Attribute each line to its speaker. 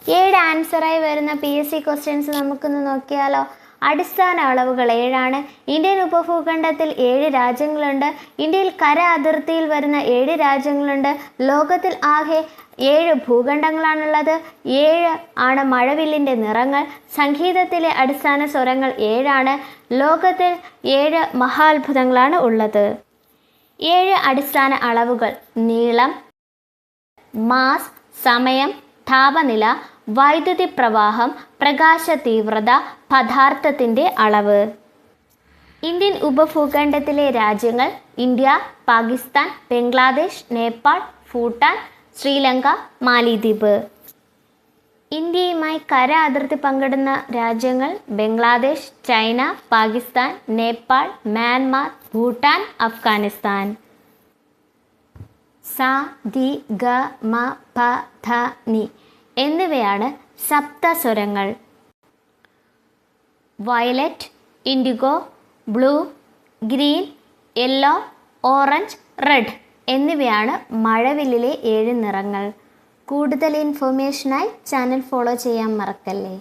Speaker 1: 7 ആൻസറായി വരുന്ന PSC questions നമുക്കൊന്ന് നോക്കിയാലോ. അടിസ്ഥാന അളവുകൾ 7 ഇന്ത്യൻ ഉപഭൂഖണ്ഡത്തിൽ 7 രാജ്യങ്ങളുണ്ട്. ഇന്ത്യയിൽ കര അതിർത്തിയിൽ വരുന്ന 7 രാജ്യങ്ങളുണ്ട്. ലോകത്തിൽ ആകെ 7 ഭൂഖണ്ഡങ്ങളാണുള്ളത്. 7 ആണ് മഴവില്ലിൻ്റെ നിറങ്ങൾ. സംഗീതത്തിലെ അടിസ്ഥാന സ്വരങ്ങൾ 7. ലോകത്തിൽ 7 മഹാത്ഭുതങ്ങളാണ് ഉള്ളത്. 7 അടിസ്ഥാന അളവുകൾ: നീളം, മാസ്, സമയം, താപനില, വൈദ്യുതി പ്രവാഹം, പ്രകാശ തീവ്രത, പദാർത്ഥത്തിൻ്റെ അളവ്. ഇന്ത്യൻ ഉപഭൂഖണ്ഡത്തിലെ രാജ്യങ്ങൾ: ഇന്ത്യ, പാകിസ്ഥാൻ, ബംഗ്ലാദേശ്, നേപ്പാൾ, ഭൂട്ടാൻ, ശ്രീലങ്ക, മാലിദ്വീപ്. ഇന്ത്യയുമായി കര അതിർത്തി പങ്കിടുന്ന രാജ്യങ്ങൾ: ബംഗ്ലാദേശ്, ചൈന, പാകിസ്ഥാൻ, നേപ്പാൾ, മ്യാൻമാർ, ഭൂട്ടാൻ, അഫ്ഗാനിസ്ഥാൻ. സ, ധി, ഗ, മ, പ, ധ, നി എന്നിവയാണ് സപ്തസ്വരങ്ങൾ. Violet, indigo, blue, green, yellow, orange, red എന്നിവയാണ് മഴവില്ലിലെ 7 നിറങ്ങൾ. കൂടുതൽ ഇൻഫോർമേഷനായി ചാനൽ ഫോളോ ചെയ്യാൻ മറക്കല്ലേ.